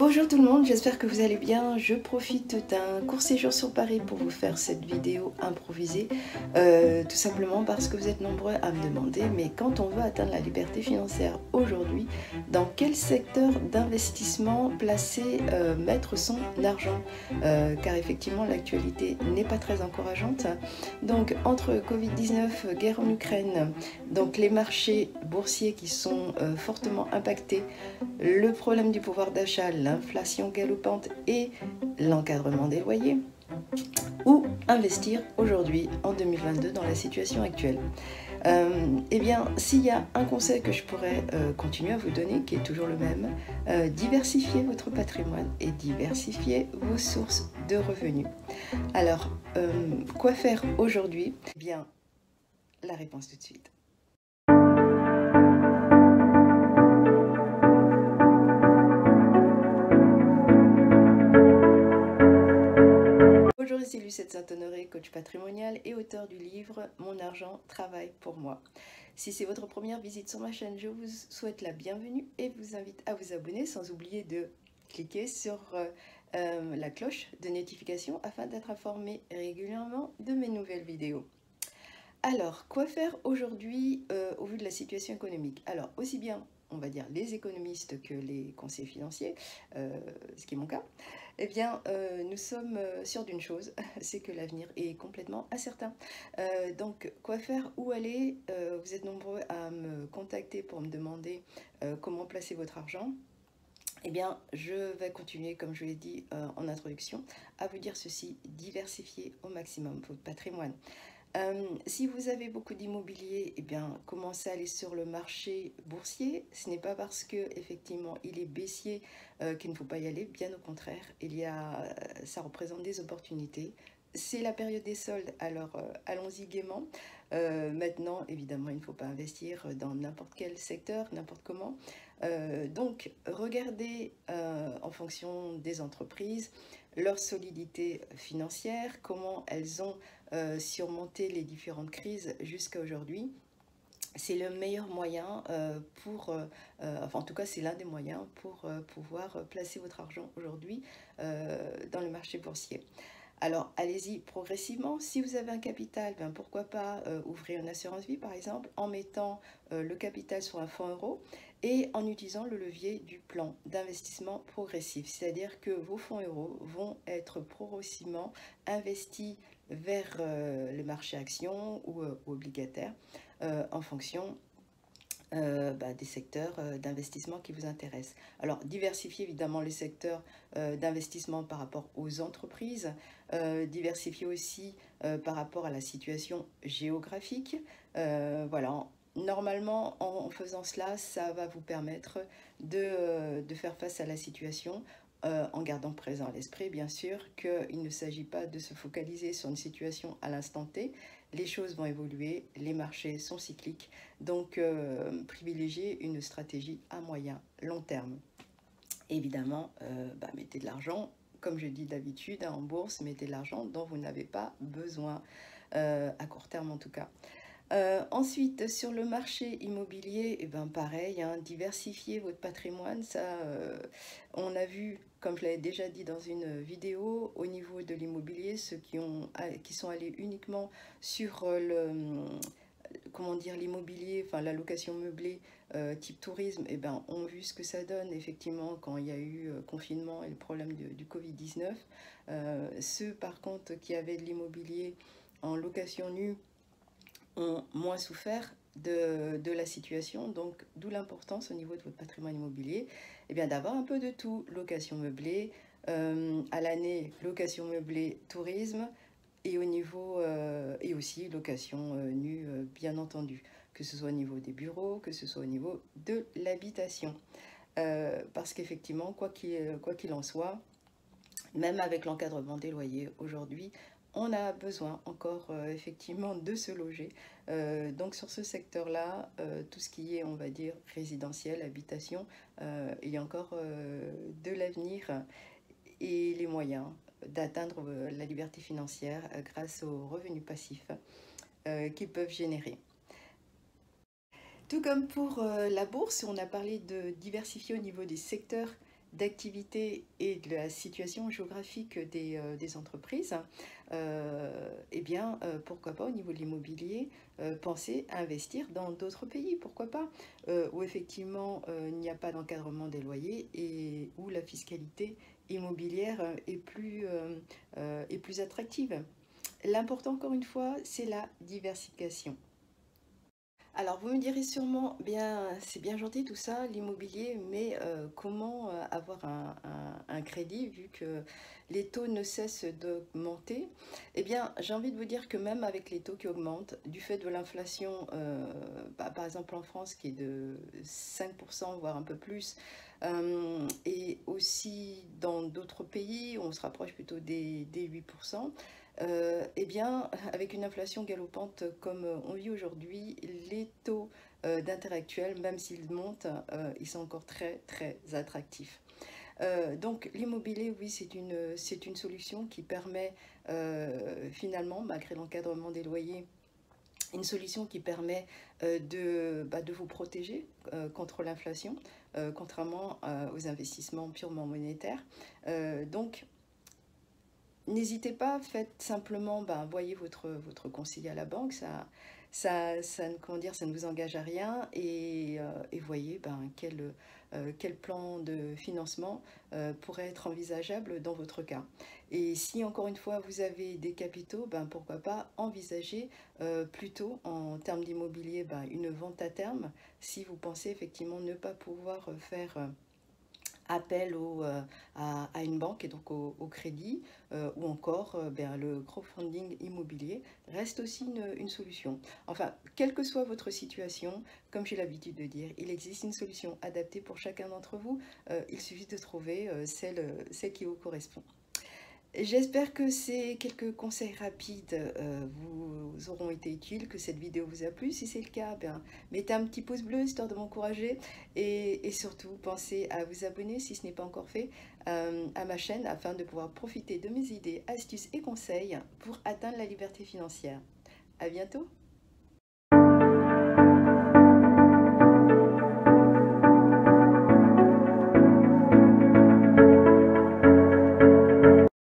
Bonjour tout le monde, j'espère que vous allez bien. Je profite d'un court séjour sur Paris pour vous faire cette vidéo improvisée, tout simplement parce que vous êtes nombreux à me demander, mais quand on veut atteindre la liberté financière aujourd'hui, dans quel secteur d'investissement placer, mettre son argent, car effectivement l'actualité n'est pas très encourageante. Donc entre Covid-19, guerre en Ukraine, donc les marchés boursiers qui sont fortement impactés, le problème du pouvoir d'achat, l'inflation galopante et l'encadrement des loyers, ou investir aujourd'hui en 2022 dans la situation actuelle. Eh bien, s'il y a un conseil que je pourrais continuer à vous donner, qui est toujours le même, diversifiez votre patrimoine et diversifiez vos sources de revenus. Alors, quoi faire aujourd'hui? Eh bien, la réponse tout de suite. Bonjour, ici Lucette Saint-Honoré, coach patrimonial et auteur du livre « Mon argent travaille pour moi ». Si c'est votre première visite sur ma chaîne, je vous souhaite la bienvenue et vous invite à vous abonner sans oublier de cliquer sur la cloche de notification afin d'être informé régulièrement de mes nouvelles vidéos. Alors, quoi faire aujourd'hui au vu de la situation économique? Alors, aussi bien, on va dire, les économistes que les conseillers financiers, ce qui est mon cas, eh bien, nous sommes sûrs d'une chose, c'est que l'avenir est complètement incertain. Donc, quoi faire, où aller? Vous êtes nombreux à me contacter pour me demander comment placer votre argent. Eh bien, je vais continuer, comme je l'ai dit en introduction, à vous dire ceci: diversifiez au maximum votre patrimoine. Si vous avez beaucoup d'immobilier, eh bien, commencez à aller sur le marché boursier. Ce n'est pas parce que effectivement il est baissier qu'il ne faut pas y aller. Bien au contraire, ça représente des opportunités. C'est la période des soldes, alors allons-y gaiement. Maintenant, évidemment, il ne faut pas investir dans n'importe quel secteur, n'importe comment. Donc, regardez en fonction des entreprises leur solidité financière, comment elles ont surmonter les différentes crises jusqu'à aujourd'hui. C'est le meilleur moyen enfin en tout cas c'est l'un des moyens pour pouvoir placer votre argent aujourd'hui dans le marché boursier. Alors allez-y progressivement. Si vous avez un capital, ben pourquoi pas ouvrir une assurance vie par exemple, en mettant le capital sur un fonds euro et en utilisant le levier du plan d'investissement progressif. C'est-à-dire que vos fonds euros vont être progressivement investis vers les marchés actions ou obligataires en fonction des secteurs d'investissement qui vous intéressent. Alors, diversifiez évidemment les secteurs d'investissement par rapport aux entreprises, diversifiez aussi par rapport à la situation géographique. Voilà, normalement, en faisant cela, ça va vous permettre de faire face à la situation en gardant présent à l'esprit, bien sûr, qu'il ne s'agit pas de se focaliser sur une situation à l'instant T. Les choses vont évoluer, les marchés sont cycliques, donc privilégiez une stratégie à moyen, long terme. Évidemment, mettez de l'argent, comme je dis d'habitude, en bourse, mettez de l'argent dont vous n'avez pas besoin, à court terme en tout cas. Ensuite, sur le marché immobilier, eh ben pareil, hein, diversifiez votre patrimoine. Ça, on a vu, comme je l'avais déjà dit dans une vidéo, au niveau de l'immobilier, ceux qui sont allés uniquement sur comment dire, l'immobilier, enfin la location meublée type tourisme, eh ben, ont vu ce que ça donne effectivement quand il y a eu confinement et le problème du Covid-19. Ceux par contre qui avaient de l'immobilier en location nue ont moins souffert de la situation, donc d'où l'importance au niveau de votre patrimoine immobilier d'avoir un peu de tout, location meublée, à l'année location meublée tourisme, et au niveau et aussi location nue bien entendu, que ce soit au niveau des bureaux, que ce soit au niveau de l'habitation, parce qu'effectivement quoi qu'il en soit, même avec l'encadrement des loyers aujourd'hui, on a besoin encore effectivement de se loger. Donc sur ce secteur-là, tout ce qui est, on va dire, résidentiel, habitation, il y a encore de l'avenir et les moyens d'atteindre la liberté financière grâce aux revenus passifs qu'ils peuvent générer. Tout comme pour la bourse, on a parlé de diversifier au niveau des secteurs d'activité et de la situation géographique des entreprises, eh bien, pourquoi pas au niveau de l'immobilier, penser à investir dans d'autres pays, pourquoi pas, où effectivement il n'y a pas d'encadrement des loyers et où la fiscalité immobilière est plus attractive. L'important, encore une fois, c'est la diversification. Alors, vous me direz sûrement, bien, c'est bien gentil tout ça, l'immobilier, mais comment avoir un crédit vu que les taux ne cessent d'augmenter? Eh bien, j'ai envie de vous dire que même avec les taux qui augmentent, du fait de l'inflation, par exemple en France, qui est de 5%, voire un peu plus, et aussi dans d'autres pays, on se rapproche plutôt des 8%. Eh bien, avec une inflation galopante comme on vit aujourd'hui, les taux d'intérêt actuels, même s'ils montent, ils sont encore très très attractifs. Donc l'immobilier, oui, c'est une solution qui permet finalement, malgré l'encadrement des loyers, une solution qui permet de vous protéger contre l'inflation, contrairement aux investissements purement monétaires. Donc, n'hésitez pas, faites simplement, ben, voyez votre conseiller à la banque, comment dire, ça ne vous engage à rien, et voyez ben, quel plan de financement pourrait être envisageable dans votre cas. Et si encore une fois vous avez des capitaux, ben, pourquoi pas envisager plutôt en termes d'immobilier ben, une vente à terme si vous pensez effectivement ne pas pouvoir faire appel à une banque et donc au crédit, ou encore ben, le crowdfunding immobilier reste aussi une solution. Enfin, quelle que soit votre situation, comme j'ai l'habitude de dire, il existe une solution adaptée pour chacun d'entre vous. Il suffit de trouver celle qui vous correspond. J'espère que ces quelques conseils rapides vous auront été utiles, que cette vidéo vous a plu. Si c'est le cas, bien, mettez un petit pouce bleu histoire de m'encourager, et surtout pensez à vous abonner si ce n'est pas encore fait à ma chaîne afin de pouvoir profiter de mes idées, astuces et conseils pour atteindre la liberté financière. À bientôt!